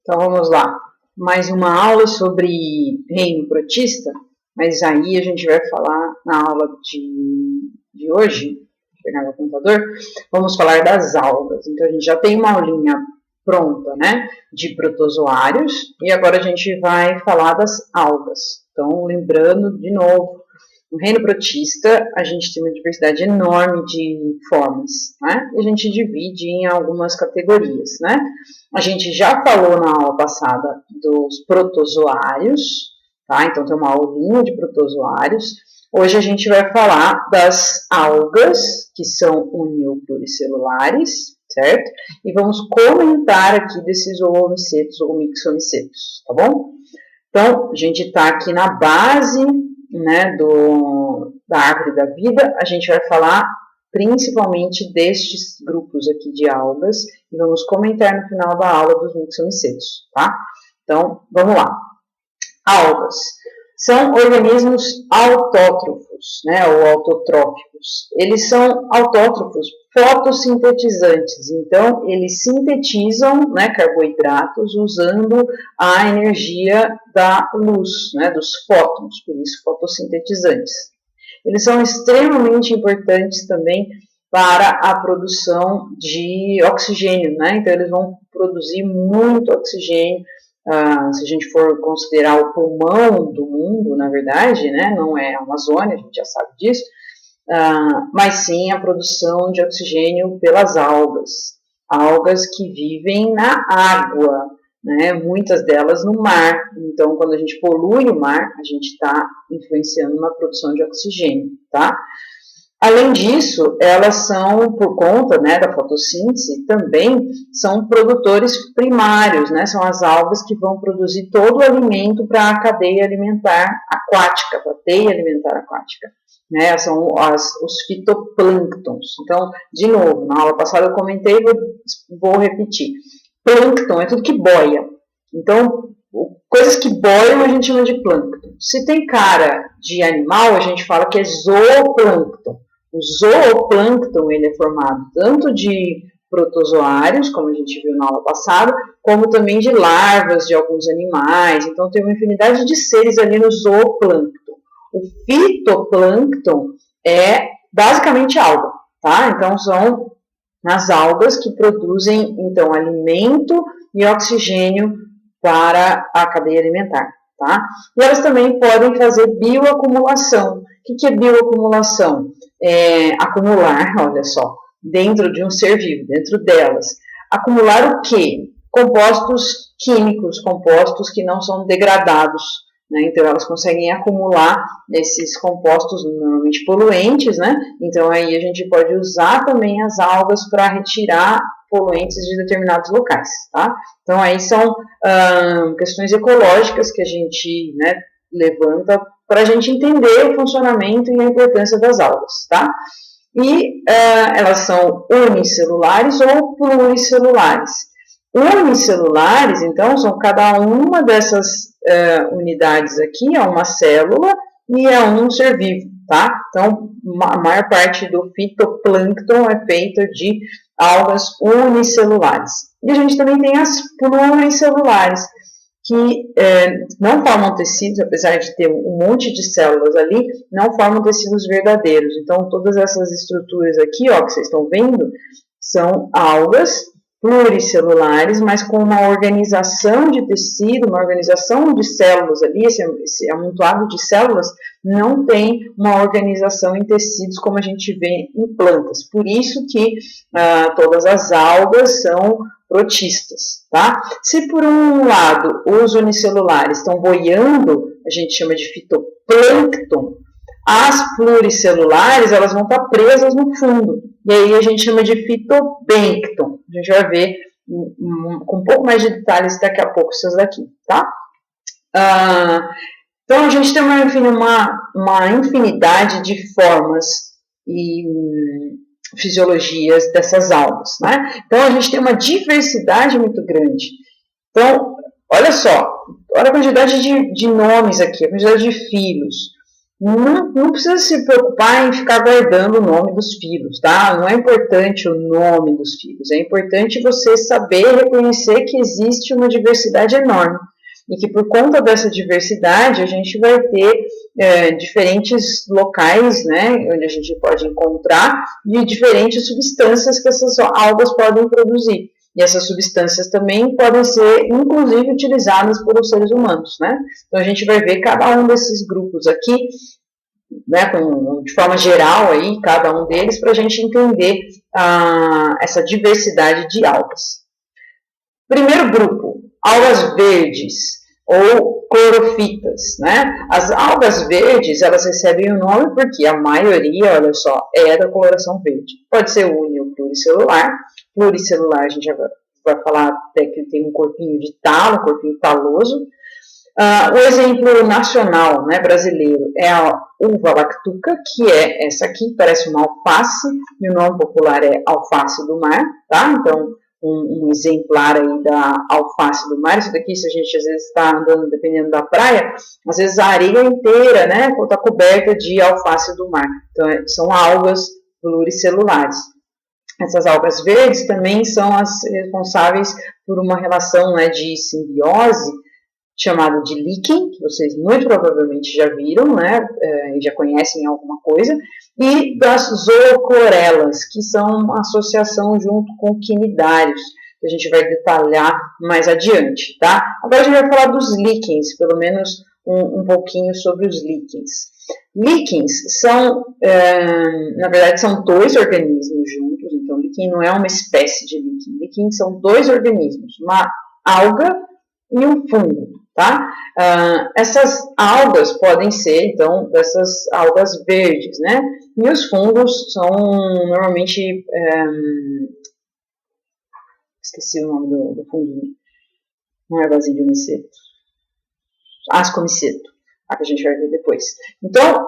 Então vamos lá, mais uma aula sobre reino protista, mas aí a gente vai falar na aula de hoje, vou pegar meu computador, vamos falar das algas. Então a gente já tem uma aulinha pronta, né, de protozoários, e agora a gente vai falar das algas. Então lembrando de novo, no reino protista a gente tem uma diversidade enorme de formas, né, e a gente divide em algumas categorias, né. A gente já falou na aula passada dos protozoários, tá? Então tem uma aulinha de protozoários. Hoje a gente vai falar das algas, que são uniopluricelulares, certo? E vamos comentar aqui desses oomicetos ou mixomicetos, tá bom? Então, a gente está aqui na base, né, da árvore da vida, a gente vai falar principalmente destes grupos aqui de algas, e vamos comentar no final da aula dos mixomicetos, tá? Então, vamos lá. Algas são organismos autótrofos, né, ou autotróficos. Eles são autótrofos fotossintetizantes, então eles sintetizam, né, carboidratos usando a energia da luz, né, dos fótons, por isso fotossintetizantes. Eles são extremamente importantes também para a produção de oxigênio, né? Então, eles vão produzir muito oxigênio, se a gente for considerar o pulmão do mundo, na verdade, né? Não é a Amazônia, a gente já sabe disso, mas sim a produção de oxigênio pelas algas. Algas que vivem na água, né, muitas delas no mar. Então, quando a gente polui o mar, a gente está influenciando na produção de oxigênio, tá? Além disso, elas são, por conta, né, da fotossíntese, também são produtores primários, né, são as algas que vão produzir todo o alimento para a cadeia alimentar aquática, para a teia alimentar aquática, né, são os fitoplânctons. Então, de novo, na aula passada eu comentei, vou repetir. Plâncton é tudo que boia. Então, coisas que boiam a gente chama de plâncton. Se tem cara de animal, a gente fala que é zooplâncton. O zooplâncton ele é formado tanto de protozoários, como a gente viu na aula passada, como também de larvas de alguns animais. Então, tem uma infinidade de seres ali no zooplâncton. O fitoplâncton é basicamente alga, tá? Então, são as algas que produzem, então, alimento e oxigênio para a cadeia alimentar, tá? E elas também podem fazer bioacumulação. O que é bioacumulação? Acumular, olha só, dentro de um ser vivo, dentro delas. Acumular o quê? Compostos químicos, compostos que não são degradados, né? Então, elas conseguem acumular esses compostos normalmente poluentes, né? Então, aí a gente pode usar também as algas para retirar poluentes de determinados locais, tá? Então, aí são questões ecológicas que a gente, né, levanta para a gente entender o funcionamento e a importância das algas, tá? E elas são unicelulares ou pluricelulares. Unicelulares, então, são cada uma dessas unidades aqui, é uma célula e é um ser vivo, tá? Então, a maior parte do fitoplâncton é feita de algas unicelulares. E a gente também tem as pluricelulares, que não formam tecidos, apesar de ter um monte de células ali, não formam tecidos verdadeiros. Então, todas essas estruturas aqui, ó, que vocês estão vendo, são algas pluricelulares, mas com uma organização de tecido, uma organização de células ali, esse amontoado de células não tem uma organização em tecidos como a gente vê em plantas. Por isso que todas as algas são protistas, tá? Se por um lado os unicelulares estão boiando, a gente chama de fitoplâncton, as pluricelulares elas vão estar presas no fundo, e aí a gente chama de fitobêncton. A gente vai ver com um pouco mais de detalhes daqui a pouco essas daqui, tá? Então a gente tem uma infinidade de formas e fisiologias dessas algas, né? Então a gente tem uma diversidade muito grande. Então, olha só, olha a quantidade de nomes aqui, a quantidade de filos. Não precisa se preocupar em ficar guardando o nome dos filhos, tá? Não é importante o nome dos filhos, é importante você saber reconhecer que existe uma diversidade enorme e que por conta dessa diversidade a gente vai ter diferentes locais, né, onde a gente pode encontrar de diferentes substâncias que essas algas podem produzir. E essas substâncias também podem ser, inclusive, utilizadas pelos seres humanos, né? Então, a gente vai ver cada um desses grupos aqui, né, de forma geral, aí, cada um deles, para a gente entender essa diversidade de algas. Primeiro grupo, algas verdes, ou clorofitas, né? As algas verdes, elas recebem o nome porque a maioria, olha só, é da coloração verde. Pode ser uni ou pluricelular. Pluricelular, a gente já vai falar até que tem um corpinho de talo, um corpinho taloso. O exemplo nacional, né, brasileiro, é a uva lactuca, que é essa aqui, parece uma alface, e o nome popular é alface do mar, tá? Então, um exemplar aí da alface do mar. Isso daqui, se a gente às vezes está andando, dependendo da praia, às vezes a areia inteira, né, está coberta de alface do mar. Então, são algas pluricelulares. Essas algas verdes também são as responsáveis por uma relação, né, de simbiose, chamado de líquen, que vocês muito provavelmente já viram, né, e já conhecem alguma coisa, e das zooclorelas, que são uma associação junto com quinidários, que a gente vai detalhar mais adiante, tá? Agora a gente vai falar dos líquens, pelo menos um pouquinho sobre os líquens. Líquens são, na verdade, são dois organismos juntos, então líquen não é uma espécie de líquen, líquen são dois organismos, uma alga e um fungo. Tá? Essas algas podem ser, então, dessas algas verdes, né? E os fungos são normalmente, esqueci o nome do funguinho, não é vazio de miceto, ascomiceto, que a gente vai ver depois. Então,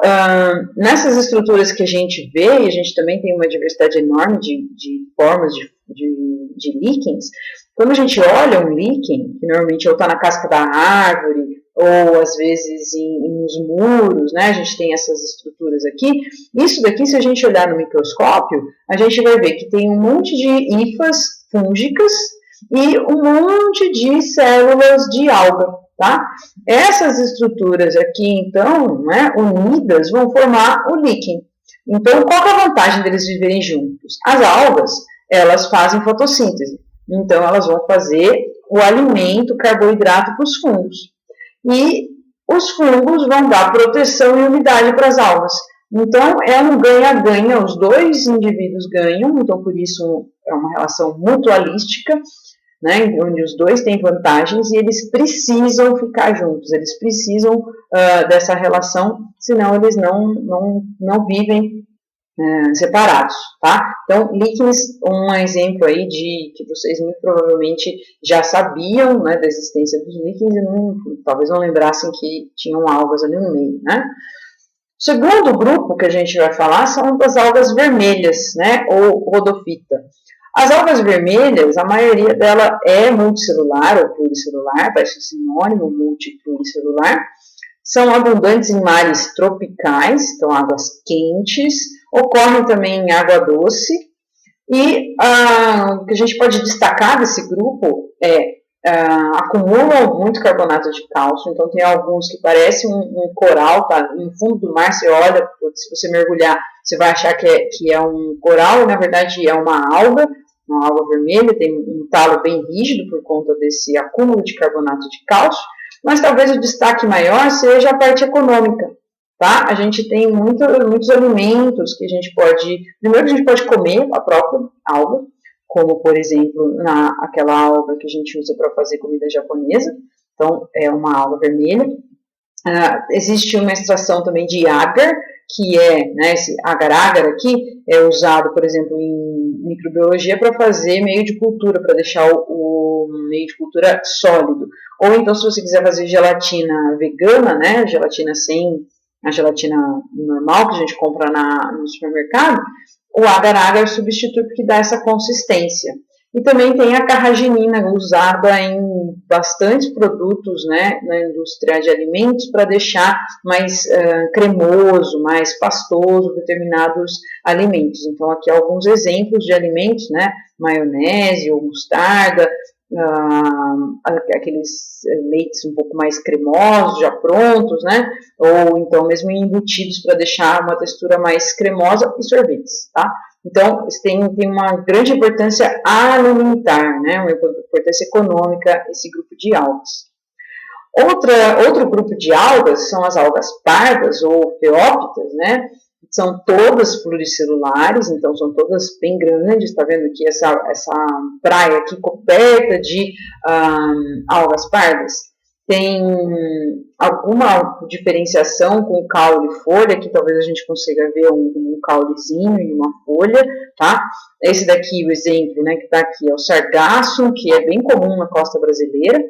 nessas estruturas que a gente vê, e a gente também tem uma diversidade enorme de formas de líquens. Quando a gente olha um líquen, que normalmente ou está na casca da árvore, ou às vezes nos muros, né, a gente tem essas estruturas aqui. Isso daqui, se a gente olhar no microscópio, a gente vai ver que tem um monte de hifas fúngicas e um monte de células de alga. Tá? Essas estruturas aqui, então, né, unidas, vão formar o líquen. Então, qual é a vantagem deles viverem juntos? As algas, elas fazem fotossíntese. Então, elas vão fazer o alimento, o carboidrato para os fungos. E os fungos vão dar proteção e umidade para as algas. Então, é um ganha-ganha, os dois indivíduos ganham, então, por isso, é uma relação mutualística, né, onde os dois têm vantagens e eles precisam ficar juntos, eles precisam dessa relação, senão eles não vivem separados, tá? Então, líquens, um exemplo aí de que vocês muito provavelmente já sabiam, né, da existência dos líquens e talvez não lembrassem que tinham algas ali no meio, né? O segundo grupo que a gente vai falar são das algas vermelhas, né, ou rodofita. As algas vermelhas, a maioria dela é multicelular ou pluricelular, vai ser sinônimo multipluricelular, são abundantes em mares tropicais, então águas quentes, ocorrem também em água doce, e o que a gente pode destacar desse grupo acumulam muito carbonato de cálcio, então tem alguns que parecem um coral, tá? No fundo do mar você olha, se você mergulhar, você vai achar que é um coral, e na verdade é uma alga vermelha, tem um talo bem rígido por conta desse acúmulo de carbonato de cálcio, mas talvez o destaque maior seja a parte econômica, tá? A gente tem muitos alimentos que a gente pode, primeiro que a gente pode comer a própria alga, como, por exemplo, aquela alga que a gente usa para fazer comida japonesa, então é uma alga vermelha. Existe uma extração também de agar, que é, né, esse agar-agar aqui, é usado, por exemplo, em microbiologia para fazer meio de cultura, para deixar o meio de cultura sólido. Ou então, se você quiser fazer gelatina vegana, né, gelatina sem a gelatina normal que a gente compra no supermercado, o agar-agar substitui porque dá essa consistência. E também tem a carragenina, usada em bastantes produtos, né, na indústria de alimentos, para deixar mais cremoso, mais pastoso determinados alimentos. Então, aqui alguns exemplos de alimentos, né, maionese ou mostarda, aqueles leites um pouco mais cremosos, já prontos, né, ou então mesmo embutidos para deixar uma textura mais cremosa, e sorvetes, tá? Então, tem uma grande importância alimentar, né, uma importância econômica, esse grupo de algas. Outro grupo de algas são as algas pardas ou feófitas, né, são todas pluricelulares, então são todas bem grandes, está vendo aqui essa praia aqui coberta de algas pardas. Tem alguma diferenciação com caule e folha, que talvez a gente consiga ver um caulezinho e uma folha, tá? Esse daqui, o exemplo, né, que está aqui, é o sargassum, que é bem comum na costa brasileira,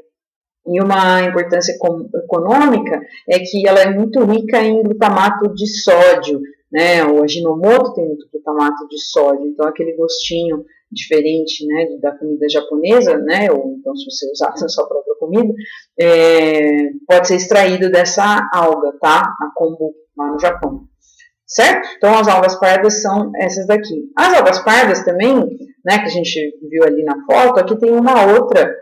e uma importância econômica é que ela é muito rica em glutamato de sódio, né? O Ajinomoto tem muito glutamato de sódio, então aquele gostinho diferente, né, da comida japonesa, né, ou então se você usar na sua própria comida, pode ser extraído dessa alga, tá, a kombu, lá no Japão, certo? Então as algas pardas são essas daqui. As algas pardas também, né, que a gente viu ali na foto, aqui tem uma outra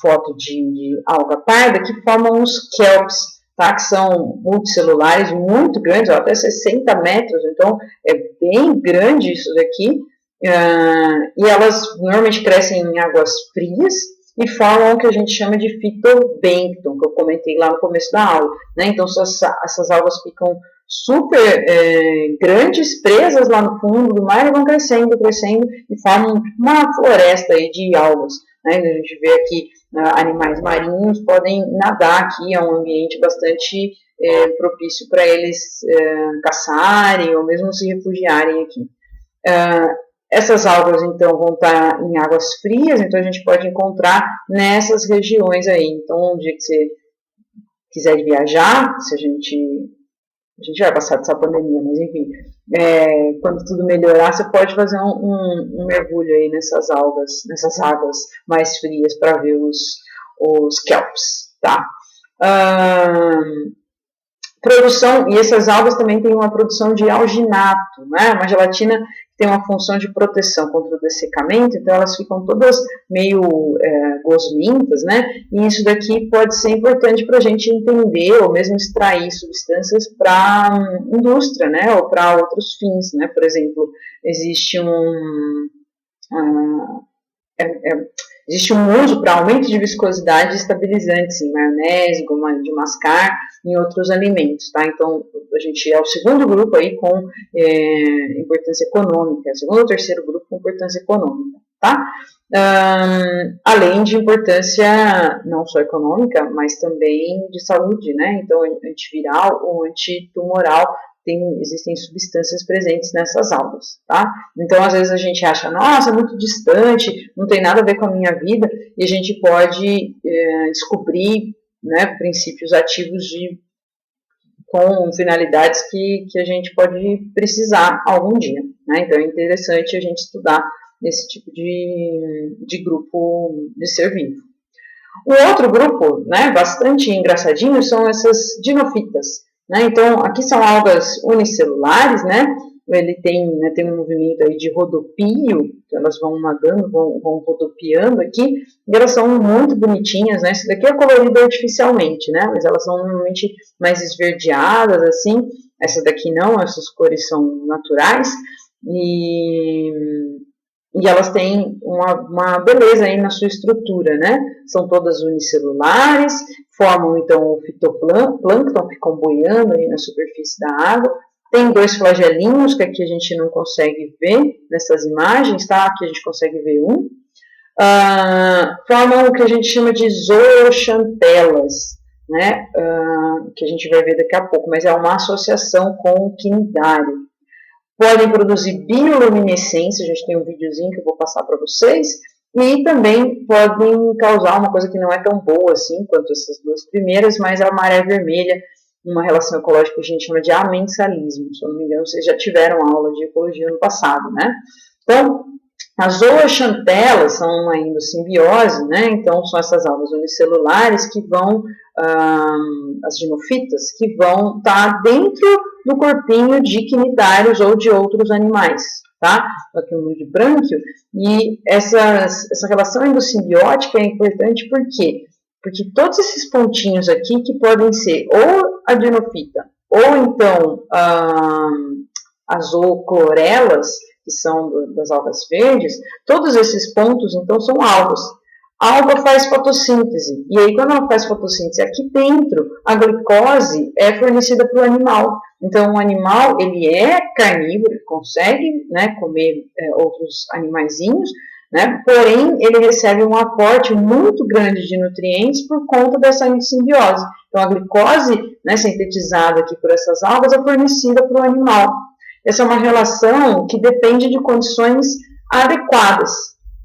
foto de alga parda que formam os kelps, tá, que são multicelulares muito grandes, até 60 metros, então é bem grande isso daqui. E elas normalmente crescem em águas frias e formam o que a gente chama de fitoplâncton, que eu comentei lá no começo da aula, né? Então essas algas ficam super grandes, presas lá no fundo do mar, e vão crescendo e formam uma floresta aí de algas, né? A gente vê aqui animais marinhos podem nadar aqui, é um ambiente bastante propício para eles caçarem ou mesmo se refugiarem aqui. Essas algas, então, vão estar em águas frias, então a gente pode encontrar nessas regiões aí. Então, um dia que você quiser viajar, se a gente vai passar dessa pandemia, mas enfim, quando tudo melhorar, você pode fazer um mergulho aí nessas águas mais frias para ver os kelps, tá? Produção, e essas algas também têm uma produção de alginato, né? Uma gelatina que tem uma função de proteção contra o dessecamento, então elas ficam todas meio gosmentas, né? E isso daqui pode ser importante para a gente entender ou mesmo extrair substâncias para indústria, né? Ou para outros fins, né? Por exemplo, existe existe um uso para aumento de viscosidade de estabilizantes em maionese, goma de mascar, em outros alimentos, tá? Então, a gente é o segundo grupo aí com importância econômica, segundo ou terceiro grupo com importância econômica, tá? Além de importância não só econômica, mas também de saúde, né? Então, antiviral ou antitumoral, existem substâncias presentes nessas algas, tá? Então, às vezes a gente acha, nossa, é muito distante, não tem nada a ver com a minha vida, e a gente pode descobrir, né, princípios ativos com finalidades que a gente pode precisar algum dia, né? Então, é interessante a gente estudar esse tipo de grupo de ser vivo. O outro grupo, né, bastante engraçadinho, são essas dinofitas, né? Então, aqui são algas unicelulares, né? Ele tem um movimento aí de rodopio, então elas vão nadando, vão rodopiando aqui, e elas são muito bonitinhas, né? Isso daqui é colorido artificialmente, né? Mas elas são normalmente mais esverdeadas, assim. Essa daqui não, essas cores são naturais, e elas têm uma beleza aí na sua estrutura, né? São todas unicelulares, formam então o fitoplâncton, ficam boiando aí na superfície da água. Tem 2 flagelinhos, que aqui a gente não consegue ver nessas imagens, tá? Aqui a gente consegue ver um. Formam o que a gente chama de zooxantelas, né? Que a gente vai ver daqui a pouco, mas é uma associação com o quinidário. Podem produzir bioluminescência, a gente tem um videozinho que eu vou passar para vocês, e também podem causar uma coisa que não é tão boa assim quanto essas 2 primeiras, mas a maré vermelha, uma relação ecológica que a gente chama de amensalismo. Se eu não me engano, vocês já tiveram aula de ecologia no passado, né? Então, As zooxantelas são uma endossimbiose, né? Então são essas algas unicelulares que vão, as ginofitas, que vão estar dentro do corpinho de quinidários ou de outros animais, tá? Aqui no de brânquio. E essa relação endossimbiótica é importante por quê? Porque todos esses pontinhos aqui que podem ser ou a ginofita ou então as zooclorelas, que são das algas verdes, todos esses pontos, então, são algas. A alga faz fotossíntese, e aí quando ela faz fotossíntese aqui dentro, a glicose é fornecida para o animal. Então, o animal, ele é carnívoro, ele consegue, né, comer outros animaizinhos, né, porém, ele recebe um aporte muito grande de nutrientes por conta dessa simbiose. Então, a glicose, né, sintetizada aqui por essas algas, é fornecida para o animal. Essa é uma relação que depende de condições adequadas,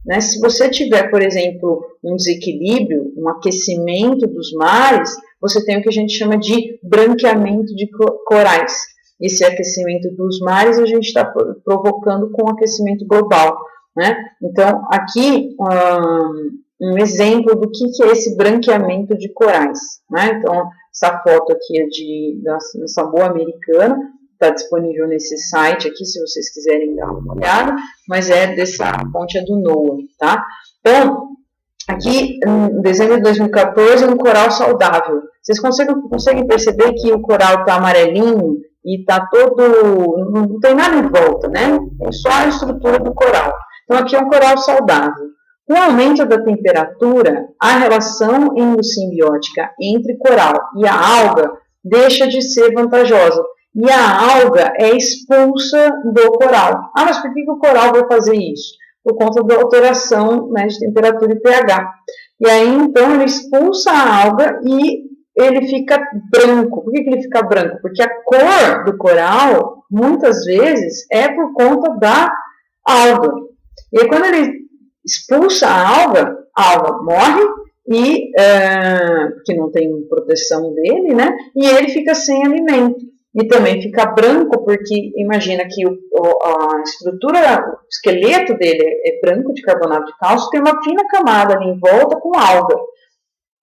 né? Se você tiver, por exemplo, um desequilíbrio, um aquecimento dos mares, você tem o que a gente chama de branqueamento de corais. Esse aquecimento dos mares a gente está provocando com o aquecimento global, né? Então, aqui, um exemplo do que é esse branqueamento de corais, né? Então, essa foto aqui é dessa boa americana, está disponível nesse site aqui, se vocês quiserem dar uma olhada, mas dessa fonte é do NOAA, tá? Então, aqui, em dezembro de 2014, um coral saudável. Vocês conseguem perceber que o coral está amarelinho e está todo, não tem nada em volta, né? Tem só a estrutura do coral. Então, aqui é um coral saudável. Com o aumento da temperatura, a relação endossimbiótica entre coral e a alga deixa de ser vantajosa. E a alga é expulsa do coral. Mas por que o coral vai fazer isso? Por conta da alteração, né, de temperatura e pH. E aí, então, ele expulsa a alga e ele fica branco. Por que ele fica branco? Porque a cor do coral, muitas vezes, é por conta da alga. E aí, quando ele expulsa a alga morre, e que não tem proteção dele, né? E ele fica sem alimento. E também fica branco, porque imagina que a estrutura, o esqueleto dele é branco de carbonato de cálcio, tem uma fina camada ali em volta com alga,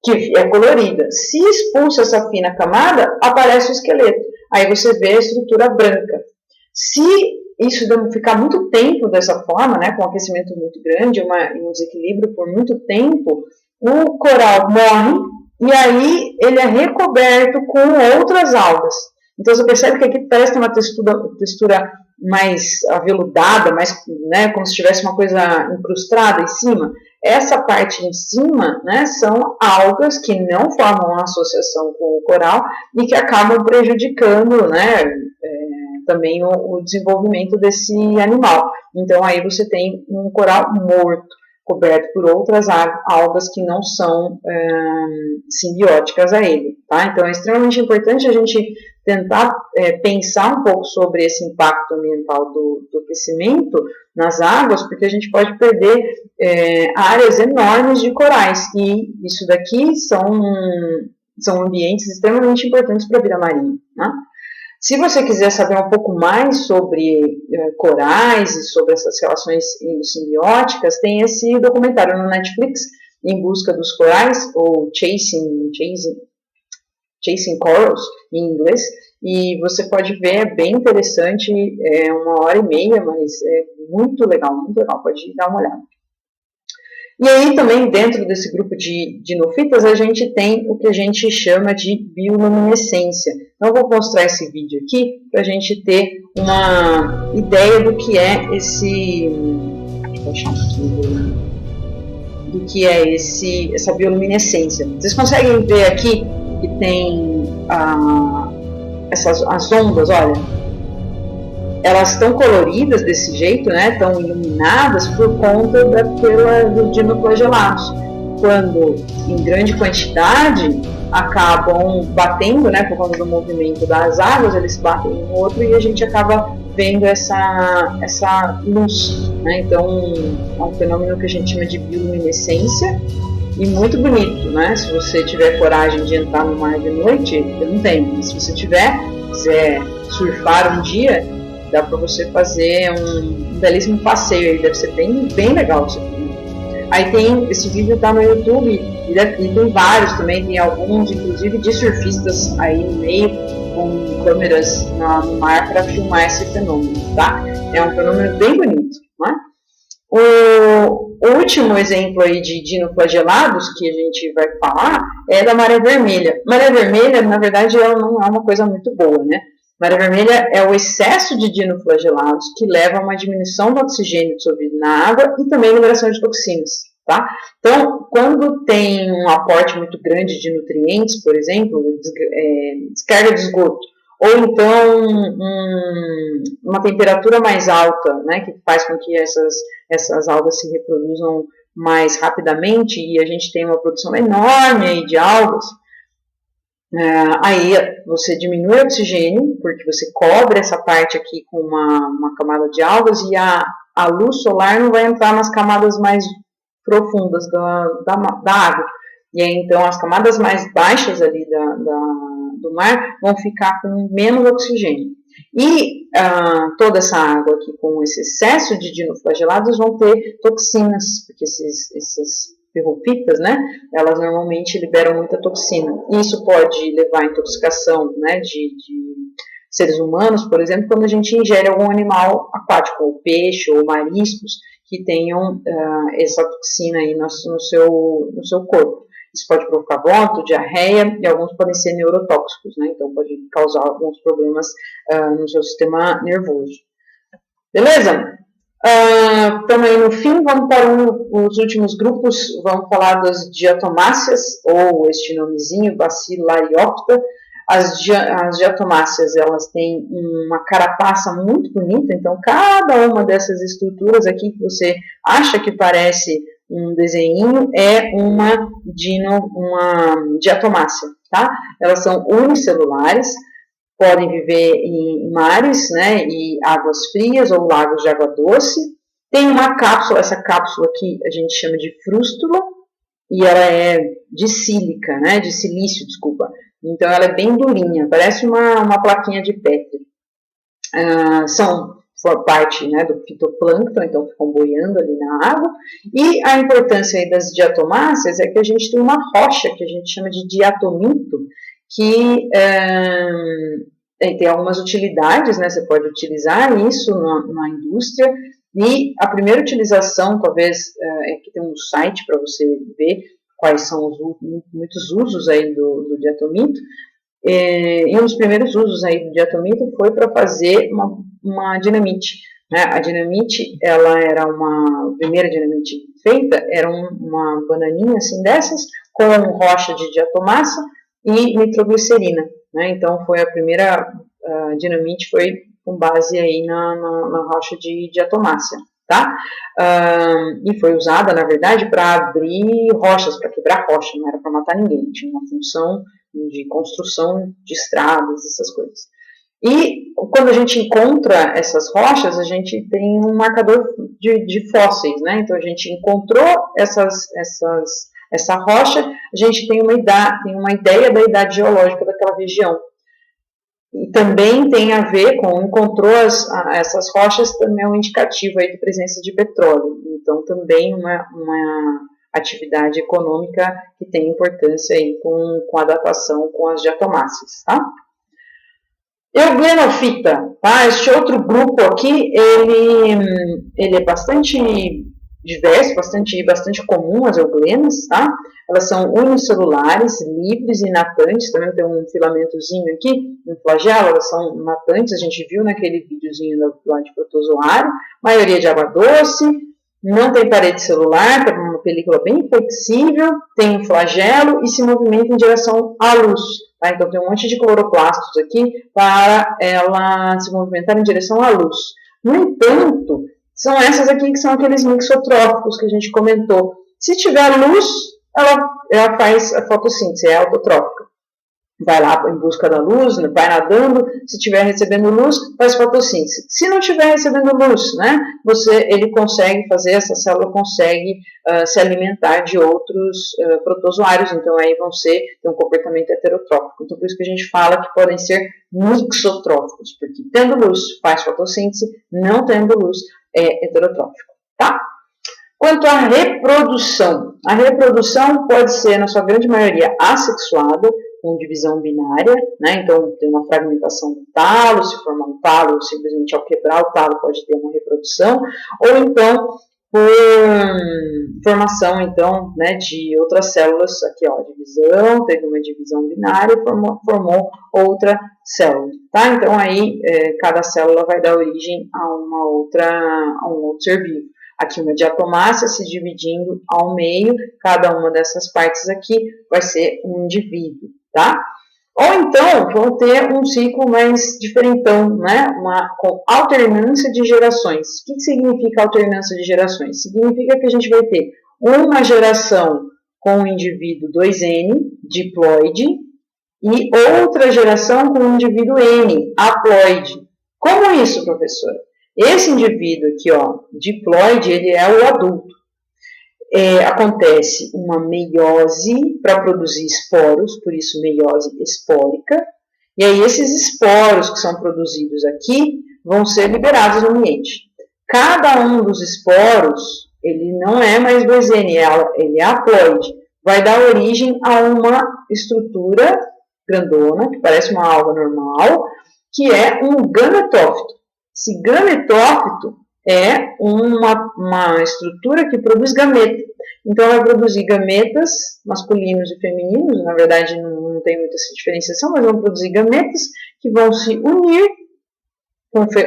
que é colorida. Se expulsa essa fina camada, aparece o esqueleto. Aí você vê a estrutura branca. Se isso ficar muito tempo dessa forma, né, com um aquecimento muito grande, um desequilíbrio por muito tempo, o coral morre e aí ele é recoberto com outras algas. Então, você percebe que aqui parece ter uma textura mais aveludada, mais, né, como se tivesse uma coisa incrustada em cima. Essa parte em cima, né, são algas que não formam uma associação com o coral e que acabam prejudicando, né, também o desenvolvimento desse animal. Então, aí você tem um coral morto, coberto por outras algas que não são simbióticas a ele, tá? Então, é extremamente importante a gente tentar pensar um pouco sobre esse impacto ambiental do aquecimento nas águas, porque a gente pode perder áreas enormes de corais, e isso daqui são ambientes extremamente importantes para a vida marinha, né? Se você quiser saber um pouco mais sobre corais e sobre essas relações endossimbióticas, tem esse documentário no Netflix, Em Busca dos Corais, ou Chasing Corals, em inglês, e você pode ver, é bem interessante, é 1h30, mas é muito legal, pode dar uma olhada. E aí também dentro desse grupo de dinofitas a gente tem o que a gente chama de bioluminescência. Então eu vou mostrar esse vídeo aqui para a gente ter uma ideia do que é esse, essa bioluminescência. Vocês conseguem ver aqui que tem as ondas, olha. Elas estão coloridas desse jeito, né? Estão iluminadas por conta dos dinoflagelados. Quando em grande quantidade acabam batendo, né? Por conta do movimento das águas, eles batem um no outro e a gente acaba vendo essa luz, né? Então é um fenômeno que a gente chama de bioluminescência e muito bonito, né? Se você tiver coragem de entrar no mar de noite, eu não tenho, mas se você quiser surfar um dia, dá para você fazer um belíssimo passeio aí, deve ser bem, bem legal isso aqui. Aí tem, esse vídeo tá no YouTube e tem vários também, tem alguns inclusive de surfistas aí no meio com câmeras no mar para filmar esse fenômeno, tá? É um fenômeno bem bonito, né? O último exemplo aí de dinoflagelados que a gente vai falar é da maré vermelha. Maré vermelha, na verdade, ela não é uma coisa muito boa, né? Maré vermelha é o excesso de dinoflagelados que leva a uma diminuição do oxigênio dissolvido na água e também a liberação de toxinas, tá? Então, quando tem um aporte muito grande de nutrientes, por exemplo, descarga de esgoto, ou então uma temperatura mais alta, né, que faz com que essas algas se reproduzam mais rapidamente e a gente tem uma produção enorme aí de algas, aí você diminui o oxigênio, porque você cobre essa parte aqui com uma camada de algas e a luz solar não vai entrar nas camadas mais profundas da água. E aí, então, as camadas mais baixas ali do mar vão ficar com menos oxigênio. E toda essa água aqui, com esse excesso de dinoflagelados, vão ter toxinas, porque essas ferrofitas, né, elas normalmente liberam muita toxina. E isso pode levar à intoxicação, né, de seres humanos, por exemplo, quando a gente ingere algum animal aquático, ou peixe, ou mariscos, que tenham essa toxina aí no seu corpo. Isso pode provocar vômito, diarreia, e alguns podem ser neurotóxicos, né? Então pode causar alguns problemas no seu sistema nervoso. Beleza? Estamos aí no fim, vamos para os últimos grupos, vamos falar das diatomáceas, ou este nomezinho, Bacillariopta. As diatomáceas, elas têm uma carapaça muito bonita, então cada uma dessas estruturas aqui que você acha que parece um desenho é uma diatomácea, tá? Elas são unicelulares, podem viver em mares, né, e águas frias ou lagos de água doce. Tem uma cápsula, essa cápsula aqui a gente chama de frústula, e ela é de sílica, né, de silício, desculpa. Então ela é bem durinha, parece uma plaquinha de Petri. São parte, né, do fitoplâncton, então ficam boiando ali na água. E a importância aí das diatomáceas é que a gente tem uma rocha que a gente chama de diatomito, que tem algumas utilidades, né, você pode utilizar isso na indústria. E a primeira utilização, talvez, é que tem um site para você ver quais são muitos usos aí do diatomito. E um dos primeiros usos aí do diatomito foi para fazer uma dinamite, né? A dinamite, ela era a primeira dinamite feita, era uma bananinha assim dessas, com rocha de diatomácea e nitroglicerina, né? Então foi a primeira dinamite, foi com base aí na rocha de diatomácea, tá? E foi usada, na verdade, para abrir rochas, para quebrar rocha, não era para matar ninguém, tinha uma função de construção de estradas, essas coisas. E quando a gente encontra essas rochas, a gente tem um marcador de fósseis, né? Então a gente encontrou essa rocha, a gente tem uma ideia da idade geológica daquela região. E também tem a ver com, encontrou essas rochas, também é um indicativo aí de presença de petróleo. Então também uma atividade econômica que tem importância aí com a datação com as diatomáceas, tá? Euglenofita, tá? Este outro grupo aqui, ele é bastante diverso, bastante comum, as euglenas, tá? Elas são unicelulares, livres e natantes, também tem um filamentozinho aqui, um flagelo, elas são natantes, a gente viu naquele videozinho lá de protozoário, maioria de água doce, não tem parede celular, tem uma película bem flexível, tem um flagelo e se movimenta em direção à luz. Tá? Então tem um monte de cloroplastos aqui para ela se movimentar em direção à luz. No entanto, são essas aqui que são aqueles mixotróficos que a gente comentou. Se tiver luz, ela faz a fotossíntese, é autotrófica. vai lá em busca da luz, vai nadando, se estiver recebendo luz, faz fotossíntese. Se não estiver recebendo luz, né, ele consegue fazer, essa célula consegue se alimentar de outros protozoários, então aí ter um comportamento heterotrófico. Então por isso que a gente fala que podem ser mixotróficos, porque tendo luz faz fotossíntese, não tendo luz é heterotrófico, tá? Quanto à reprodução, a reprodução pode ser, na sua grande maioria, assexuada, com divisão binária, né? Então tem uma fragmentação do talo, se formar um talo, simplesmente ao quebrar o talo pode ter uma reprodução, ou então por formação, então, né, de outras células, aqui ó, divisão, teve uma divisão binária, formou outra célula, tá? Então aí cada célula vai dar origem a um outro ser vivo. Aqui uma diatomácea se dividindo ao meio, cada uma dessas partes aqui vai ser um indivíduo, tá? Ou então, vão ter um ciclo mais diferentão, né? Com alternância de gerações. O que significa alternância de gerações? Significa que a gente vai ter uma geração com o indivíduo 2N, diploide, e outra geração com o indivíduo N, haploide. Como isso, professora? Esse indivíduo aqui, ó, diploide, ele é o adulto. Acontece uma meiose para produzir esporos, por isso meiose espórica, e aí esses esporos que são produzidos aqui vão ser liberados no ambiente. Cada um dos esporos, ele não é mais 2N, ele é haploide, vai dar origem a uma estrutura grandona, que parece uma alga normal, que é um gametófito. Esse gametófito é uma estrutura que produz gameta. Então, vai produzir gametas masculinos e femininos, na verdade não tem muita diferenciação, mas vão produzir gametas que vão se unir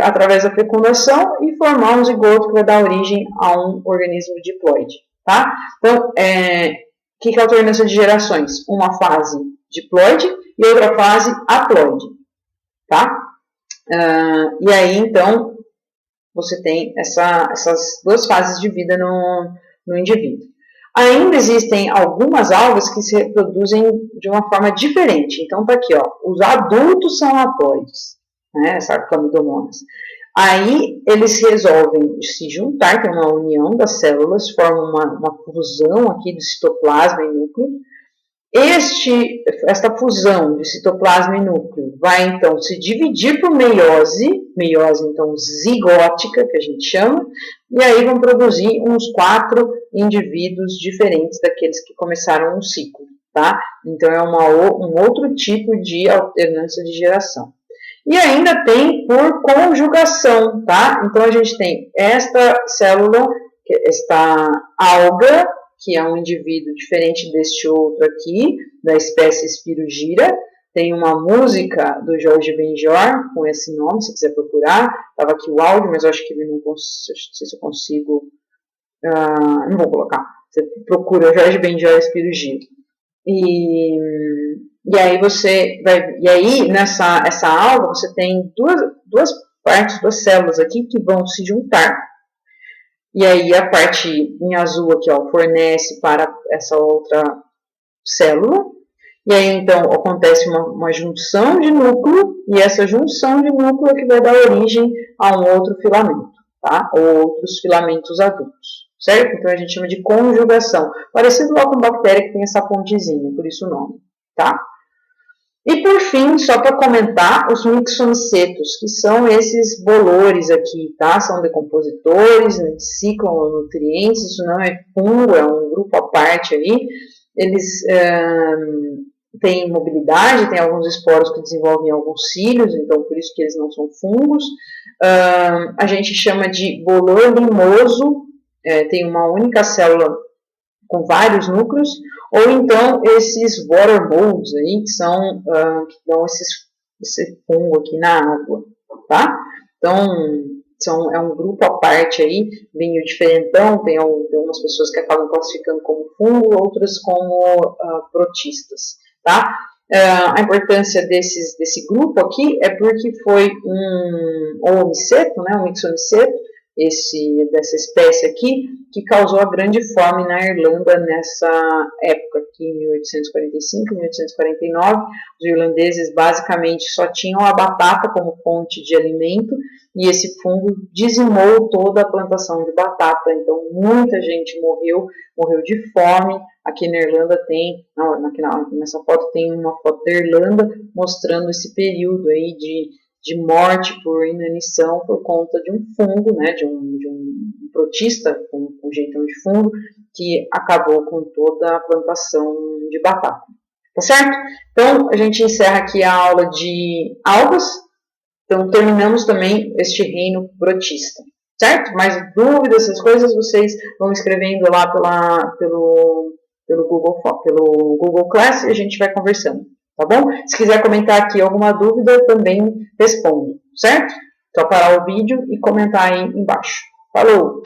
através da fecundação e formar um zigoto que vai dar origem a um organismo diploide, tá? Então, que é a alternância de gerações? Uma fase diploide e outra fase haploide, tá? E aí, então, você tem essas duas fases de vida no indivíduo. Ainda existem algumas algas que se reproduzem de uma forma diferente. Então, tá aqui, ó, os adultos são haploides, né, sarclamidomonas. Aí, eles resolvem se juntar, tem uma união das células, formam uma fusão aqui do citoplasma e núcleo. Esta fusão de citoplasma e núcleo vai, então, se dividir por meiose, então, zigótica, que a gente chama, e aí vão produzir uns 4 indivíduos diferentes daqueles que começaram um ciclo, tá? Então, é um outro tipo de alternância de geração. E ainda tem por conjugação, tá? Então, a gente tem esta célula, esta alga, que é um indivíduo diferente deste outro aqui, da espécie Spirogyra. Tem uma música do Jorge Benjor com esse nome, se quiser procurar. Estava aqui o áudio, mas eu acho que ele não sei se eu consigo. Não vou colocar. Você procura Jorge Benjor Spirogyra. E aí você vai. E aí, essa alga, você tem duas partes, duas células aqui que vão se juntar. E aí a parte em azul aqui, ó, fornece para essa outra célula. E aí, então, acontece uma junção de núcleo, e essa junção de núcleo é que vai dar origem a um outro filamento, tá? Ou outros filamentos adultos, certo? Então, a gente chama de conjugação. Parecido lá com bactéria que tem essa pontezinha, por isso o nome, tá? E, por fim, só para comentar, os mixomicetos, que são esses bolores aqui, tá? São decompositores, ciclam nutrientes, isso não é fungo, é um grupo à parte aí. Eles têm mobilidade, tem alguns esporos que desenvolvem alguns cílios, então por isso que eles não são fungos. A gente chama de bolor limoso, tem uma única célula com vários núcleos, ou então esses water molds aí, que dão esse fungo aqui na água, tá? Então, é um grupo à parte aí, bem diferentão, tem algumas pessoas que acabam classificando como fungo, outras como protistas, tá? A importância desse grupo aqui é porque foi um omiceto, né, um mixomiceto, dessa espécie aqui, que causou a grande fome na Irlanda nessa época aqui, em 1845, 1849. Os irlandeses basicamente só tinham a batata como fonte de alimento, e esse fungo dizimou toda a plantação de batata, então muita gente morreu de fome. Aqui na Irlanda tem, nessa foto tem uma foto da Irlanda mostrando esse período aí de morte por inanição por conta de um fungo, né, de um protista com jeitão de fungo, que acabou com toda a plantação de batata. Tá certo? Então, a gente encerra aqui a aula de algas. Então, terminamos também este reino protista. Certo? Mais dúvidas, essas coisas, vocês vão escrevendo lá pelo Google Class e a gente vai conversando. Tá bom? Se quiser comentar aqui alguma dúvida, eu também respondo. Certo? Só parar o vídeo e comentar aí embaixo. Falou!